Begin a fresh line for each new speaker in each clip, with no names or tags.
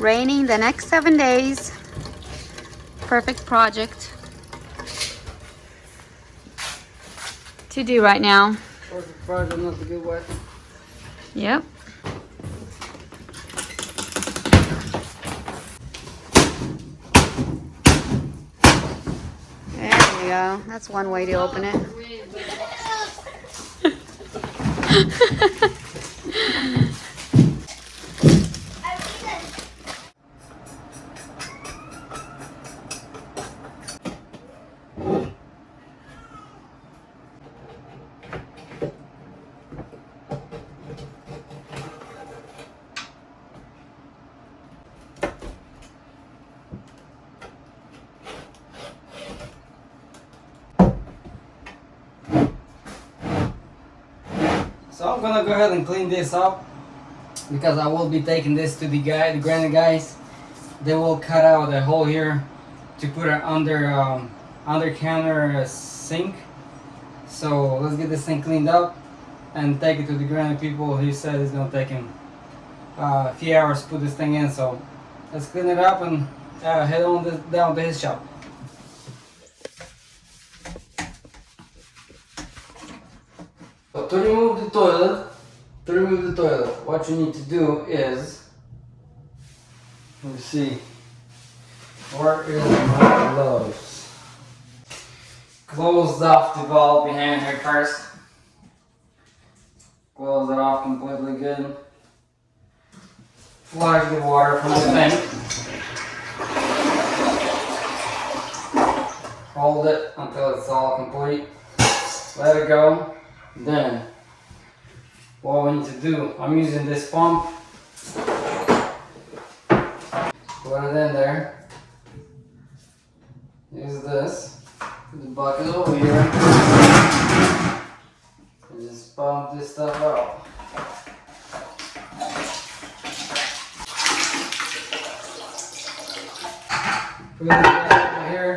Raining the next 7 days. Perfect project to do right now.
Perfect project not to get wet.
Yep. There you go. That's one way to open it.
So I'm gonna go ahead and clean this up because I will be taking this to the granite guys. They will cut out a hole here to put an under counter sink. So let's get this thing cleaned up and take it to the granite people. He said it's gonna take him a few hours to put this thing in. So let's clean it up and head on down to his shop. So to remove the toilet, what you need to do is, let me see, where is my gloves? Close off the valve behind here first. Close it off completely good. Flush the water from the tank. Hold it until it's all complete. Let it go. Then, what we need to do, I'm using this pump. Put it in there. Use this. Put the bucket over here. And just pump this stuff out. Put it over here.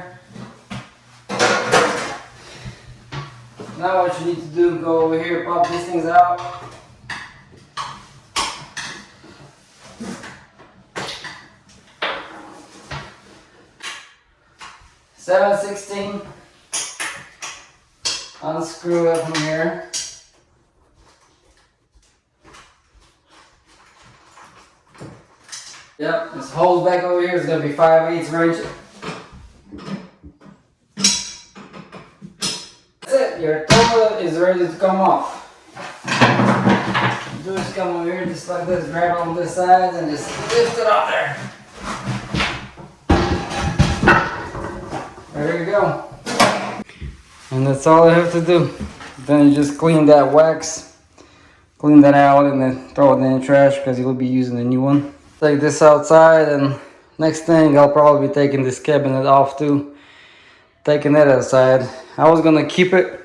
Now what you need to do, go over here, pop these things out. .7/16. Unscrew it from here. Yep, this hole back over here is going to be 5/8 wrench. Your toilet is ready to come off. Just come over here just like this, grab on this side and just lift it up there. There you go. And that's all I have to do. Then you just clean that wax, clean that out and then throw it in the trash because you'll be using a new one. Take this outside and next thing I'll probably be taking this cabinet off too. Taking that outside. I was gonna keep it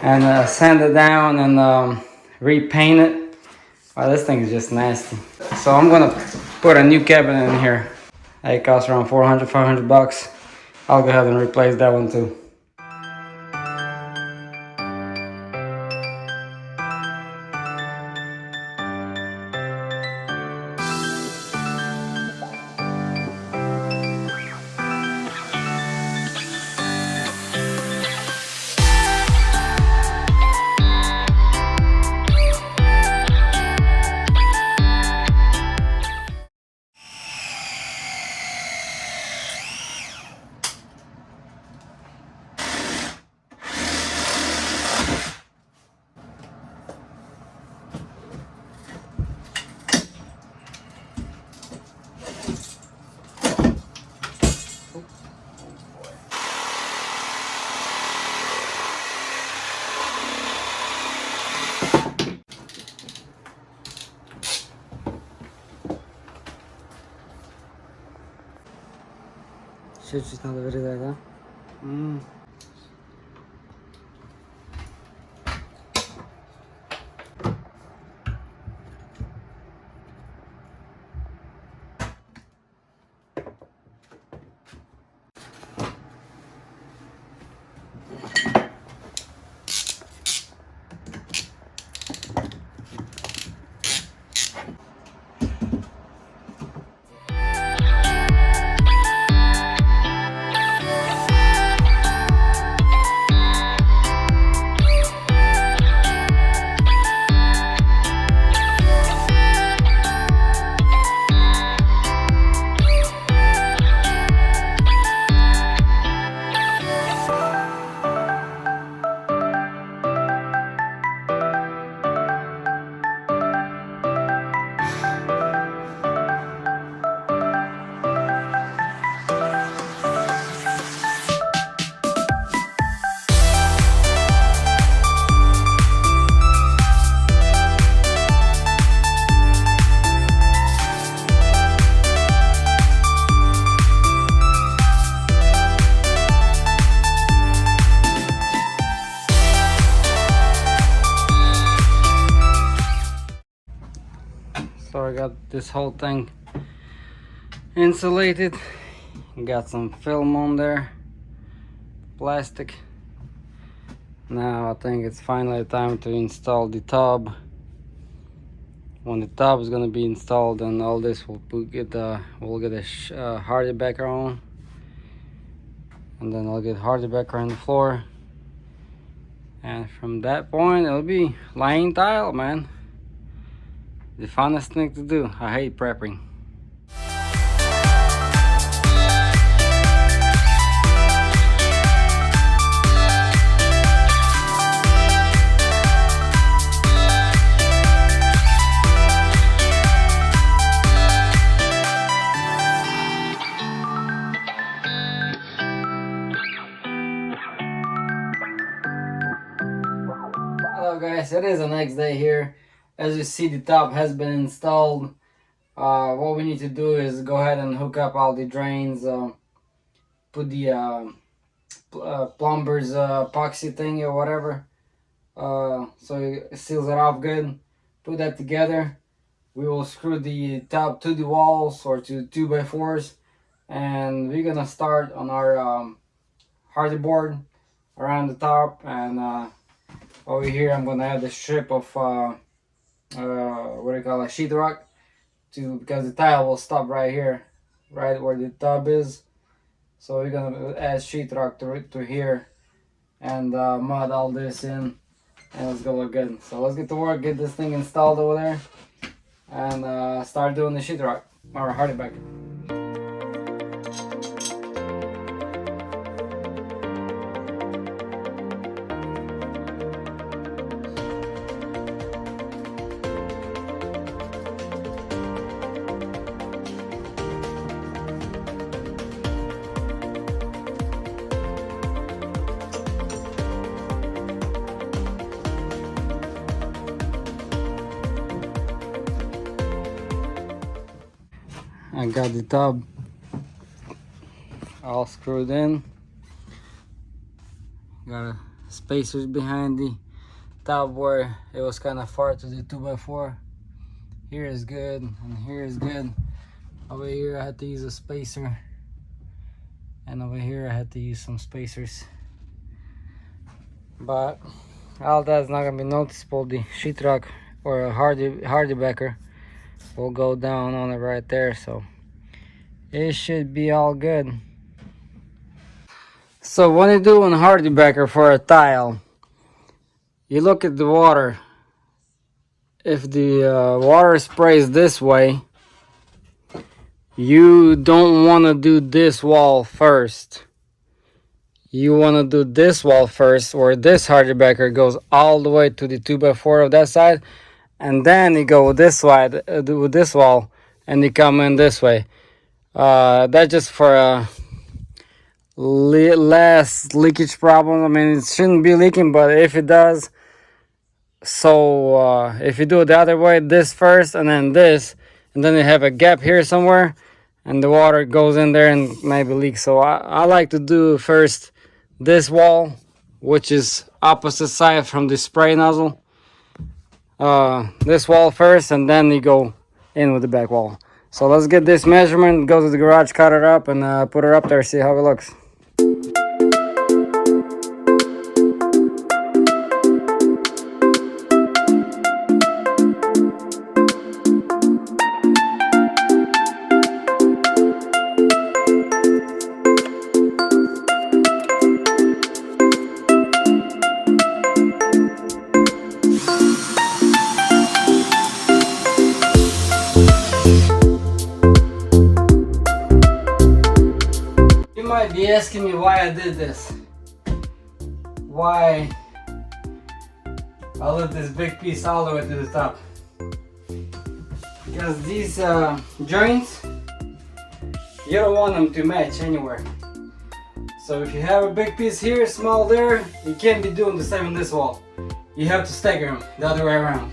and sand it down and repaint it. Wow, this thing is just nasty. So I'm gonna put a new cabinet in here. It costs around 400, 500 bucks. I'll go ahead and replace that one too. Чуть-чуть надо вырезать, да? got this whole thing insulated. Got some film on there, plastic. Now I think it's finally time to install the tub. When the tub is gonna be installed, and all this we'll get a hardy backer on, and then I'll get hardy backer on the floor, and from that point it'll be laying tile, man. The funnest thing to do. I hate prepping. Hello guys, it is the next day here. As you see, the top has been installed. What we need to do is go ahead and hook up all the drains, put the plumber's epoxy thing or whatever, so it seals it off good. Put that together. We will screw the top to the walls or to 2x4s, and we're gonna start on our hardy board around the top, and over here I'm gonna have the strip of what do you call it, sheetrock, because the tile will stop right here, right where the tub is. So we're gonna add sheetrock to here and mud all this in, and it's gonna look good. So let's get to work, get this thing installed over there, and start doing the sheetrock or hardy back. I got the tub all screwed in. Got spacers behind the tub where it was kind of far to the 2x4. Here is good, and here is good. Over here I had to use a spacer, and over here I had to use some spacers. But all that's not gonna be noticeable. The sheetrock or a hardy backer will go down on it right there, so it should be all good. So when you do a hardy backer for a tile, you look at the water. If the water sprays this way, you don't want to do this wall first. You want to do this wall first, where this hardy backer goes all the way to the 2x4 of that side, and then you go with this side, with this wall, and you come in this way. That's just for less leakage problem. I mean, it shouldn't be leaking, but if it does, so if you do it the other way, this first and then this, and then you have a gap here somewhere, and the water goes in there and maybe leaks. So I like to do first this wall, which is opposite side from the spray nozzle. This wall first, and then you go in with the back wall. So let's get this measurement, go to the garage, cut it up, and put her up there, see how it looks. Be asking me why I did this, why I left this big piece all the way to the top, because these joints, you don't want them to match anywhere. So if you have a big piece here, small there, you can't be doing the same on this wall. You have to stagger them the other way around.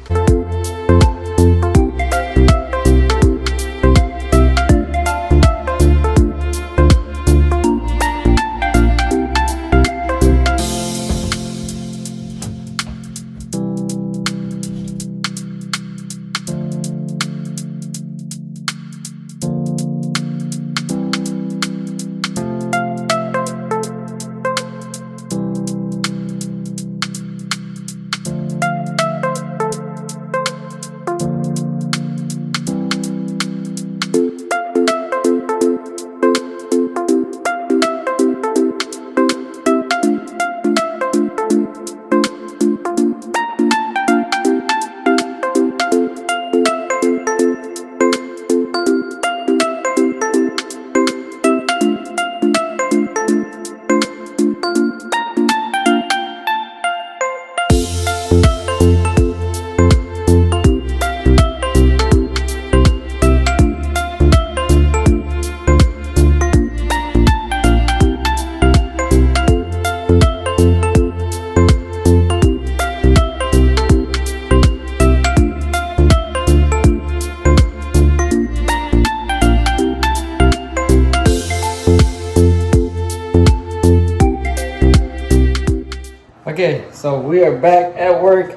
Okay, so we are back at work.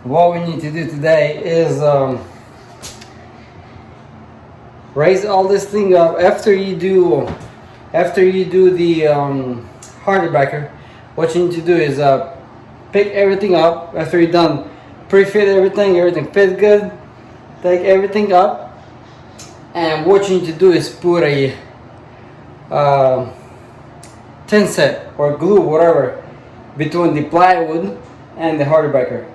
What we need to do today is raise all this thing up. After you do the hardy backer, what you need to do is pick everything up. After you're done, pre-fit everything fit good. Take everything up, and what you need to do is put a tin set or glue, whatever, between the plywood and the hardy backer.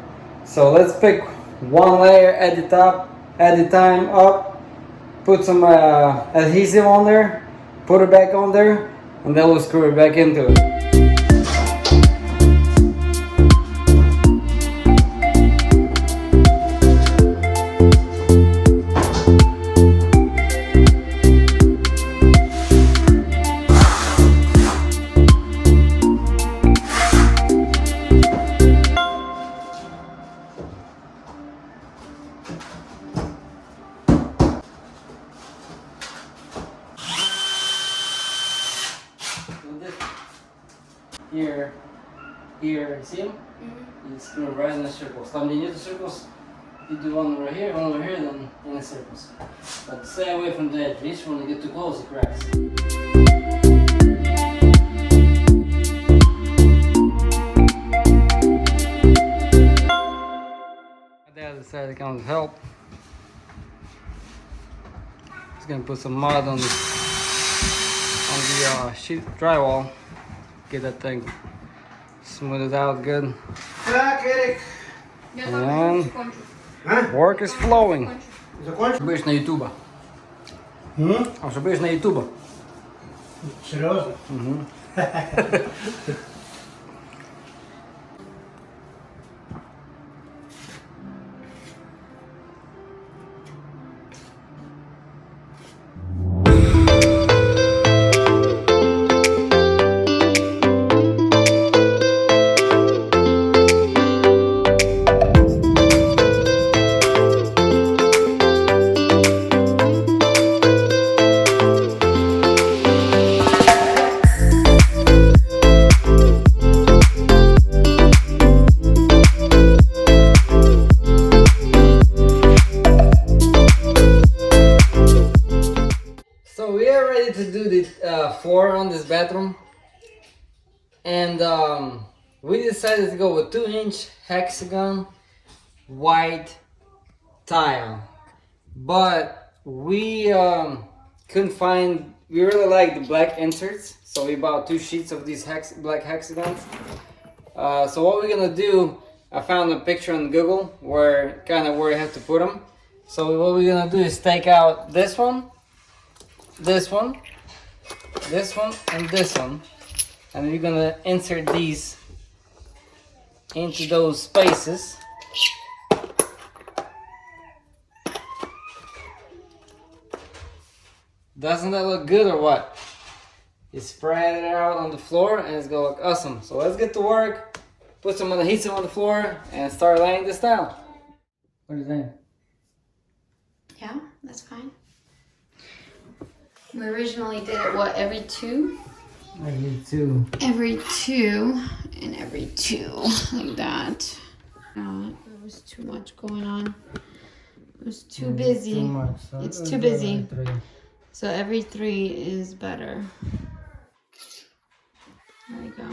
So let's pick one layer at the top at the time up, put some adhesive on there, put it back on there, and then we'll screw it back into it. Here, see them? You screw right in the circles. Там где нет circles, you do one over here, then in the circles. But stay away from the edge. Each when you get too close, it cracks. My dad decided to come to help. He's gonna put some mud on the sheet drywall. Get that thing smooth it out good. And work is flowing. Будешь на YouTube. А что будешь на YouTube?
Серьезно?
To do the floor on this bathroom, and we decided to go with 2-inch hexagon white tile, but we couldn't find. We really like the black inserts, so we bought 2 sheets of these black hexagons. So what we're gonna do, I found a picture on Google where you have to put them. So what we're gonna do is take out this one, this one, this one, and this one, and we're gonna insert these into those spaces. Doesn't that look good or what? You spread it out on the floor and it's gonna look awesome. So let's get to work, put some adhesive on the floor, and start laying this down. What do you think?
Yeah, that's fine. We originally did it, what, every 2?
Every 2.
Every 2 and every 2, like that. There was too much going on. It was too busy.
Too much. So
it's too busy.
Every 3.
So every 3 is better. There we go.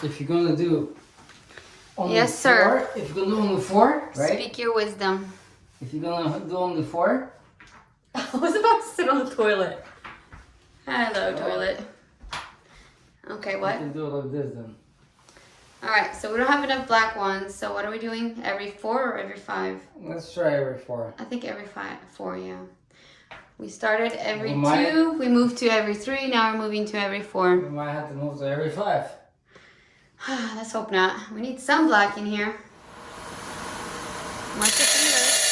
If you're gonna do on
Yes,
the floor,
sir.
if you're gonna do on the floor, right?
Speak your wisdom.
If you're gonna do on the floor,
I was about to sit on the toilet. Hello, toilet. Okay,
you
what?
can do it like this then.
Alright, so we don't have enough black ones, so what are we doing? Every 4 or every 5?
Let's try every 4.
I think every 4, yeah. We started every
We might-
2, we moved to every 3, now we're moving to every 4.
We might have to move to every 5.
Let's hope not. We need some black in here. Watch your fingers.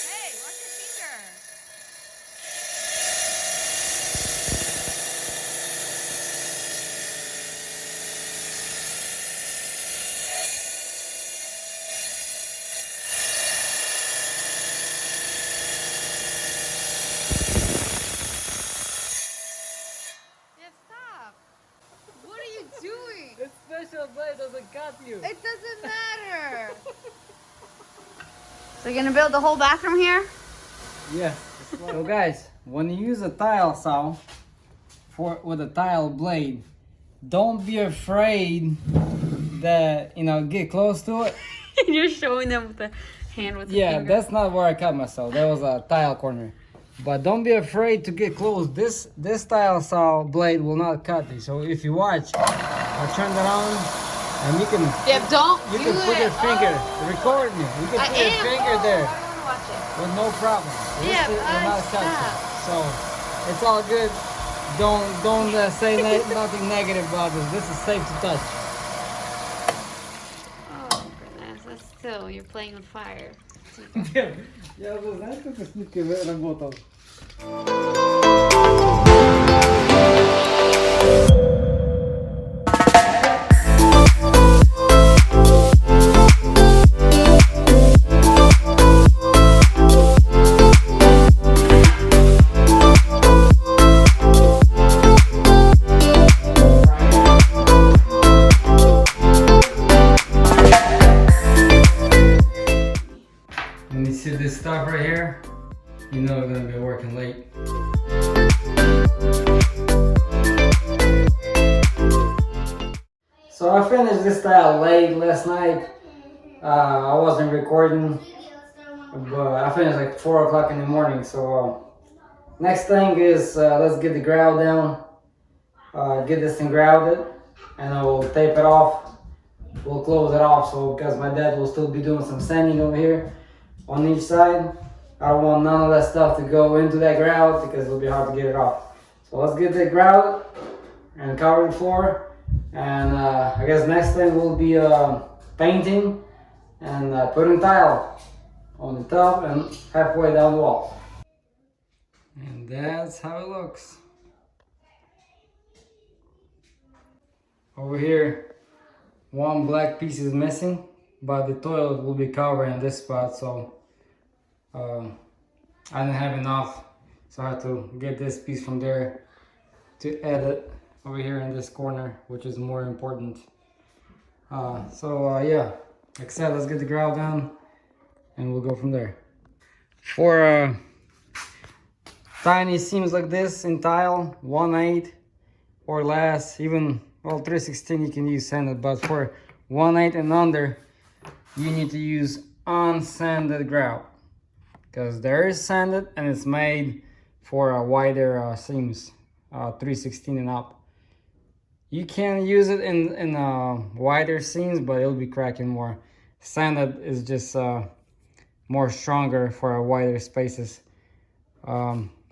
Hey, watch your finger. Yeah, stop. What are you doing?
This special blade doesn't cut you.
It doesn't matter. So you're gonna build the whole bathroom here?
Yeah. So guys, when you use a tile saw with a tile blade, don't be afraid that get close to it.
You're showing them with the hand with the
Yeah,
finger.
that's not where I cut myself. That was a tile corner. But don't be afraid to get close. This tile saw blade will not cut you. So if you watch, I'll turn that on, and you can
Don't
you
do
can put
it.
your finger. Record me. You can
I
put your
am.
finger
Oh,
there
I don't wanna watch it.
with no problem.
Yeah,
This will not cut you.
stop.
So it's all good. Don't say nothing negative about this. This is safe to touch.
Oh goodness, that's still, you're playing with fire.
Я уже знаешь, как с ниткой работал? When you see this stuff right here, you know we're gonna be working late. So I finished this tile late last night. I wasn't recording, but I finished like 4 o'clock in the morning. So next thing is let's get the grout down, get this thing grouted, and I will tape it off. We'll close it off, so because my dad will still be doing some sanding over here on each side. I don't want none of that stuff to go into that grout because it'll be hard to get it off. So let's get the grout and cover the floor. And I guess next thing will be painting and putting tile on the top and halfway down the wall. And that's how it looks. Over here, one black piece is missing, but the toilet will be covered in this spot, so I didn't have enough, so I had to get this piece from there to add it over here in this corner, which is more important. Yeah, like I said, let's get the grout down and we'll go from there. For tiny seams like this in tile, 1/8 or less, even 3/16 you can use sanded, but for 1/8 and under, you need to use unsanded grout, because there is sanded and it's made for wider seams, 3/16 and up. You can use it in wider seams, but it'll be cracking more. Sanded is just more stronger for wider spaces.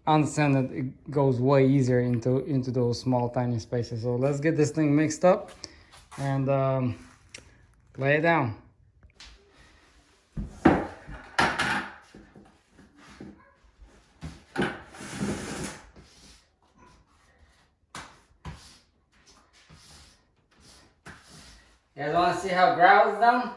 Unsanded, it goes way easier into those small tiny spaces. So let's get this thing mixed up and lay it down. You guys want to see how grout is done?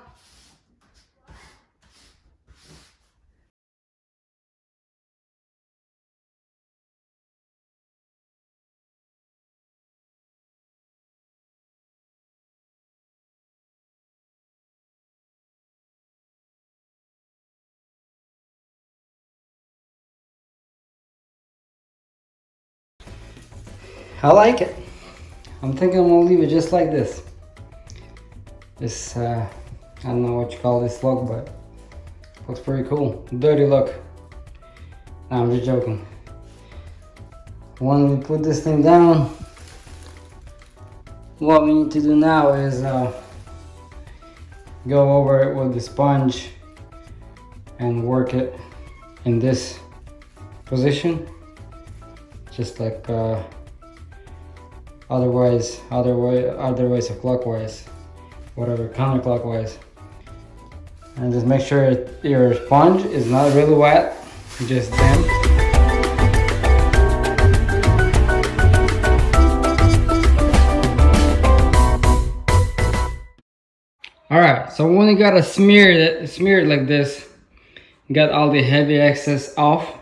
I like it. I'm thinking I'm gonna leave it just like this. This, I don't know what you call this look, but looks pretty cool. Dirty look. No, I'm just joking. When we put this thing down, what we need to do now is go over it with the sponge and work it in this position, just like other ways of clockwise, whatever, counterclockwise. And just make sure your sponge is not really wet, just damp. Alright, so when you got it smeared like this, got all the heavy excess off,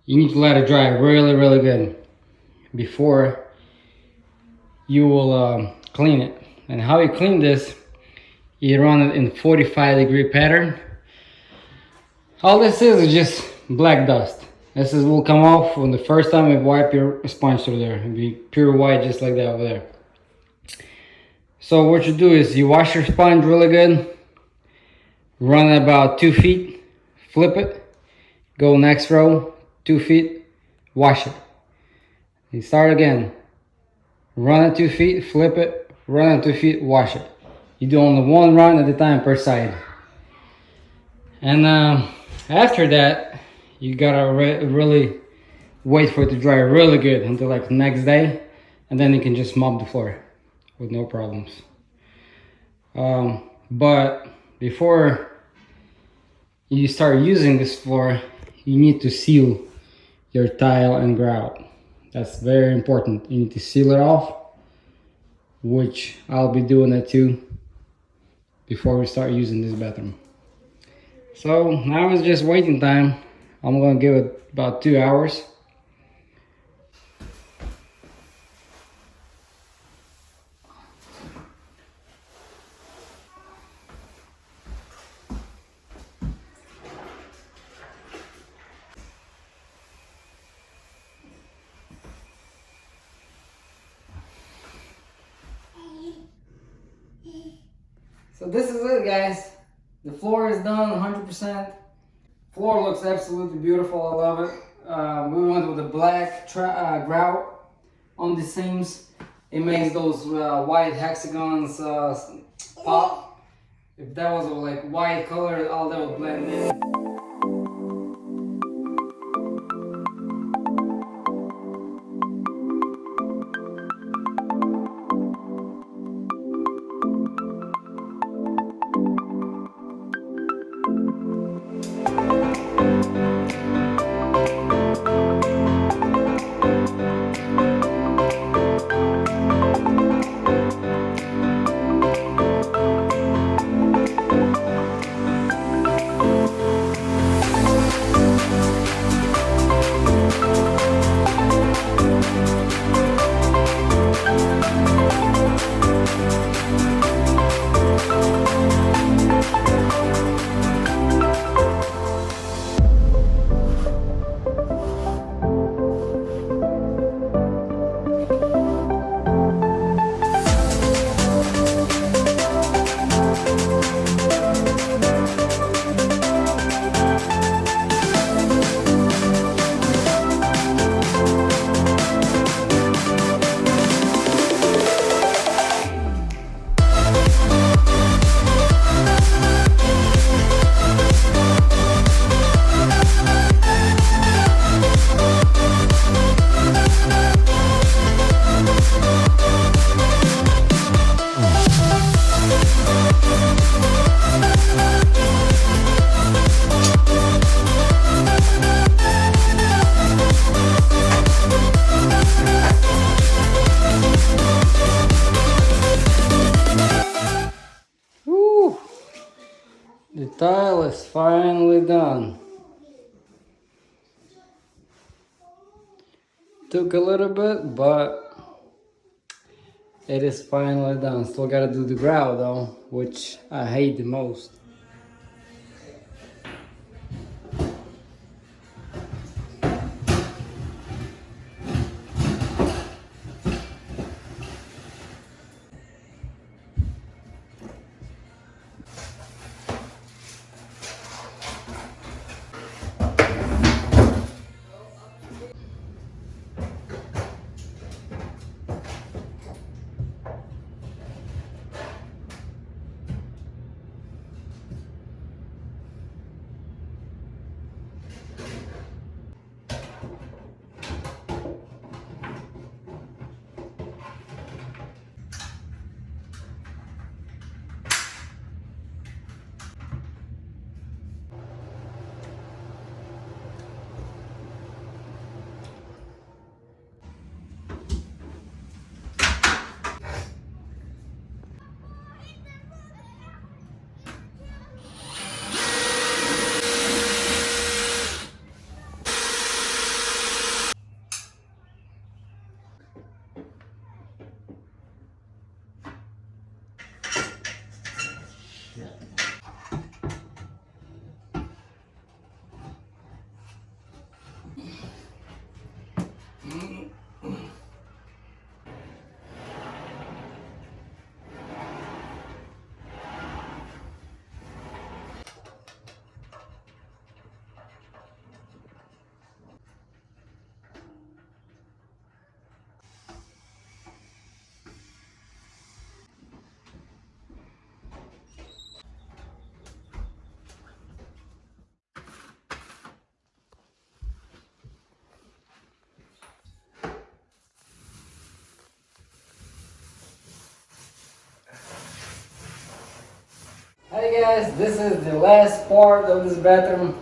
you need to let it dry really good before you will clean it. And how you clean this, you run it in 45-degree pattern. All this is just black dust. This will come off when the first time you wipe your sponge through there. It'll be pure white just like that over there. So what you do is you wash your sponge really good, run it about 2 feet, flip it, go next row, 2 feet, wash it. You start again, run it 2 feet, flip it, run it 2 feet, wash it. You do only one run at a time per side. And after that, you gotta really wait for it to dry really good until like the next day, and then you can just mop the floor with no problems. But before you start using this floor, you need to seal your tile and grout. That's very important. You need to seal it off, which I'll be doing that too before we start using this bathroom. So now it's just waiting time. I'm gonna give it about 2 hours. So this is it, guys. The floor is done 100%. Floor looks absolutely beautiful. I love it. We went with the black grout on the seams. It makes those white hexagons pop. If that was like white color, all that would blend in. The tile is finally done. Took a little bit, but it is finally done. Still gotta do the grout though, which I hate the most. Hey guys, this is the last part of this bathroom.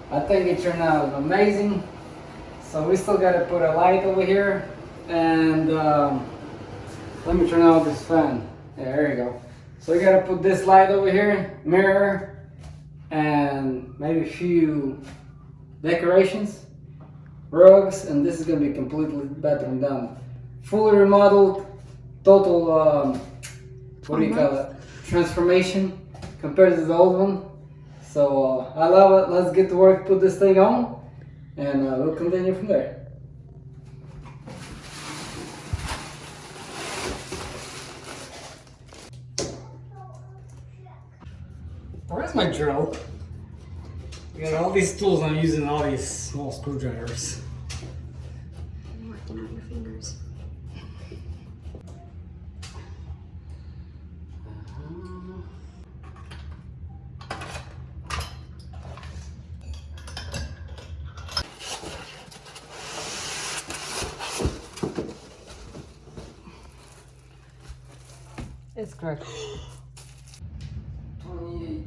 I think it turned out amazing. So we still gotta put a light over here, and let me turn on this fan. Yeah, there you go. So we gotta put this light over here, mirror, and maybe a few decorations, rugs, and this is gonna be completely bathroom done. Fully remodeled, total, what do you call it? Transformation compared to the old one. So I love it. Let's get to work, put this thing on, and we'll continue from there. Where's my drill? I got all these tools. I'm using all these small screwdrivers.
I'm working on your fingers.
It's correct. 28.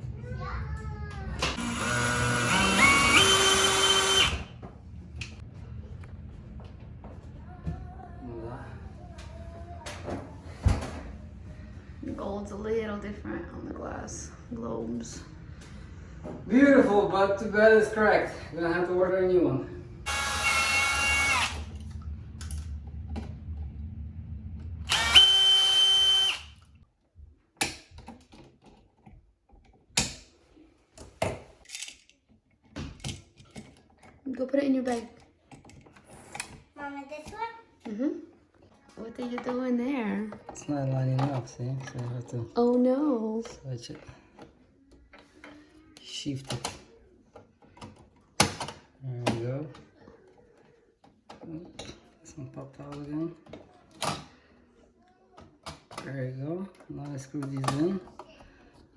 The gold's a little different on the glass globes.
Beautiful, but too bad it's cracked. Gonna have to order a new one.
Go put it in your bag.
Mama, this one?
Mm-hmm. What are you doing there?
It's not lining up, see? So I have to
Oh no.
switch it. Shift it. There we go. This one popped out again. There you go. Now I screw these in.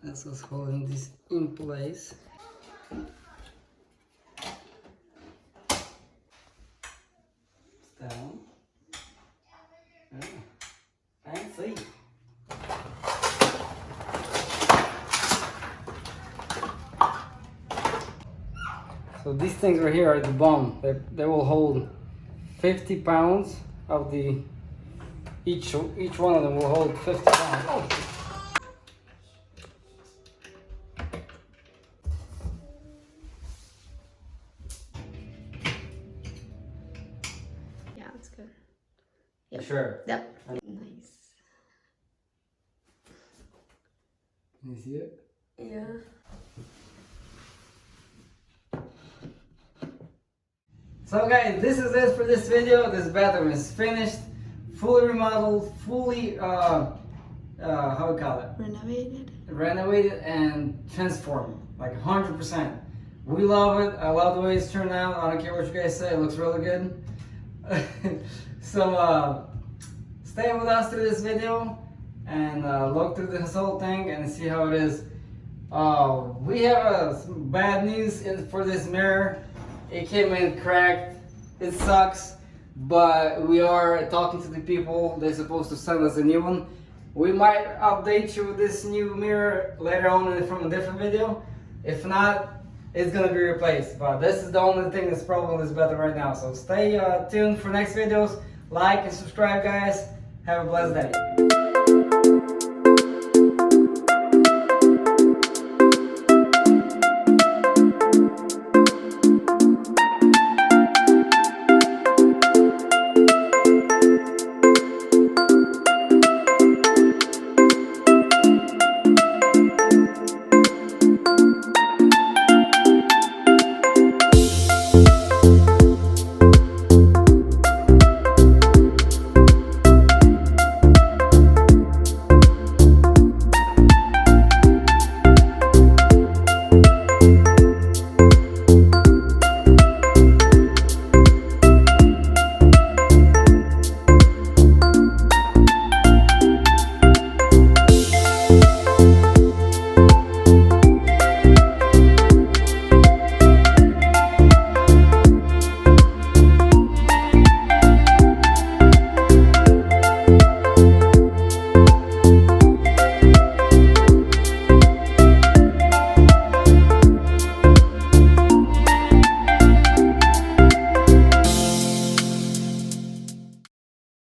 That's what's holding this in place. Down. Fancy. So these things right here are the bomb. They will hold 50 pounds of the each one of them will hold 50 pounds. Oh.
Yeah, it's good. Yep.
Sure.
Yep. Nice.
Can you see it?
Yeah.
So guys, this is it for this video. This bathroom is finished, fully remodeled, fully how we call it? Renovated and transformed, like 100%. We love it. I love the way it's turned out. I don't care what you guys say. It looks really good. So stay with us through this video and look through this whole thing and see how it is. We have some bad news for this mirror. It came in cracked. It sucks, but we are talking to the people. They're supposed to send us a new one. We might update you with this new mirror later on from a different video. If not, it's gonna be replaced. But this is the only thing that's probably is better right now. So stay tuned for next videos. Like and subscribe, guys. Have a blessed day.